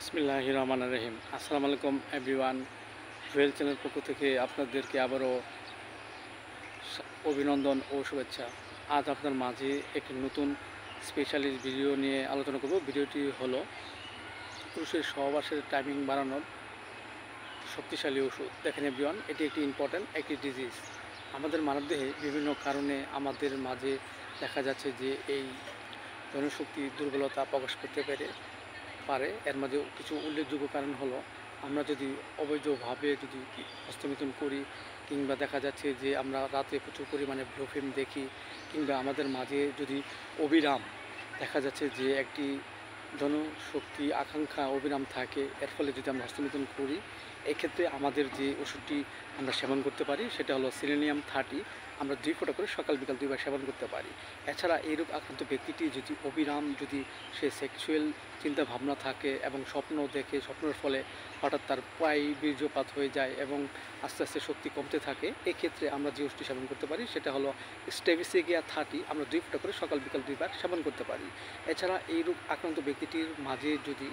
বিসমিল্লাহির রহমানির রহিম। আসসালামু আলাইকুম এভরিওয়ান। জুয়েল চ্যানেল পক্ষ থেকে আপনাদেরকে আবারও অভিনন্দন ও শুভেচ্ছা। আজ আপনার মাঝে একটি নতুন স্পেশালিস্ট ভিডিও নিয়ে আলোচনা করব। ভিডিওটি হলো পুরুষের সহবাসের টাইমিং বাড়ানোর শক্তিশালী ওষুধ। দেখেন এভরিওয়ান, এটি একটি ইম্পর্ট্যান্ট একটি ডিজিজ। আমাদের মানবদেহে বিভিন্ন কারণে আমাদের মাঝে দেখা যাচ্ছে যে এই জনশক্তি দুর্বলতা প্রকাশ করতে পারে। এর মাঝে কিছু উল্লেখযোগ্য কারণ হলো, আমরা যদি অবৈধভাবে যদি হস্তমিথুন করি, কিংবা দেখা যাচ্ছে যে আমরা রাতে প্রচুর পরিমাণে ব্লু ফিল্ম দেখি, কিংবা আমাদের মাঝে যদি অবিরাম দেখা যাচ্ছে যে একটি জনশক্তি আকাঙ্ক্ষা অবিরাম থাকে, এর ফলে যদি আমরা হস্তমিথুন করি, এক্ষেত্রে আমাদের যে ওষুধটি আমরা সেবন করতে পারি সেটা হলো সেলেনিয়াম-30। আমরা 2 ফোঁটা করে সকাল বিকাল 2 বার সেবন করতে পারি। এছাড়া এইরূপ আক্রান্ত ব্যক্তিটি যদি অবিরাম যদি সে সেক্সুয়াল চিন্তা ভাবনা থাকে এবং স্বপ্ন দেখে, স্বপ্নের ফলে হঠাৎ তার পায়ে বীর্যপাত হয়ে যায় এবং আস্তে আস্তে শক্তি কমতে থাকে, এক্ষেত্রে আমরা যে ওষুধটি সেবন করতে পারি সেটা হলো স্টেভিসিগিয়া-30। আমরা 2 ফোঁটা করে সকাল বিকাল 2 বার সেবন করতে পারি। এছাড়া এইরূপ আক্রান্ত ব্যক্তিটির মাঝে যদি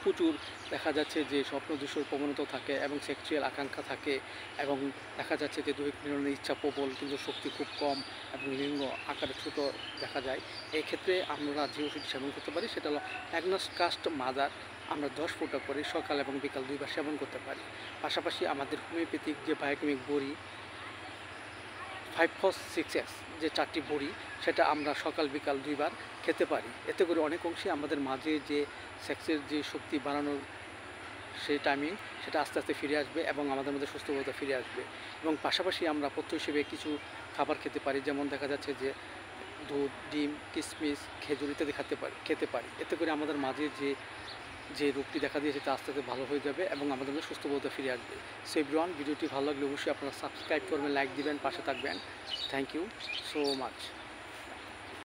প্রচুর দেখা যাচ্ছে যে স্বপ্নদূষর প্রবণতা থাকে এবং সেক্সুয়াল আকাঙ্ক্ষা থাকে, এবং দেখা যাচ্ছে যে দৈহিক মিলনের ইচ্ছা প্রবল কিন্তু শক্তি খুব কম এবং লিঙ্গ আকারে ছোট দেখা যায়, এই ক্ষেত্রে আমরা যে ওষুধটি সেবন করতে পারি সেটা হলো অ্যাগনোস্কাস্ট মাদার। আমরা 10 ফোঁটা করে সকাল এবং বিকাল 2 বার সেবন করতে পারি। পাশাপাশি আমাদের হোমিওপ্যাথিক যে বায়োকেমিক বড়ি 5-4-6S যে 4টি বড়ি, সেটা আমরা সকাল বিকাল 2 বার খেতে পারি। এতে করে অনেক অংশে আমাদের মাঝে যে সেক্সের যে শক্তি বাড়ানোর সেই টাইমিং সেটা আস্তে আস্তে ফিরে আসবে এবং আমাদের মধ্যে সুস্থতা ফিরে আসবে। এবং পাশাপাশি আমরা পথ্য হিসেবে কিছু খাবার খেতে পারি, যেমন দেখা যাচ্ছে যে দুধ, ডিম, কিশমিশ, খেজুর ইত্যাদি খেতে পারি। এতে করে আমাদের মাঝে যে রোগটি দেখা দিয়েছে তা আস্তে আস্তে ভালো হয়ে যাবে এবং আমাদের মধ্যে সুস্থতা ফিরে আসবে। সো এভরিওয়ান, ভিডিওটি ভালো লাগলে অবশ্যই আপনারা সাবস্ক্রাইব করবেন, লাইক দিবেন, পাশে থাকবেন। Thank you so much.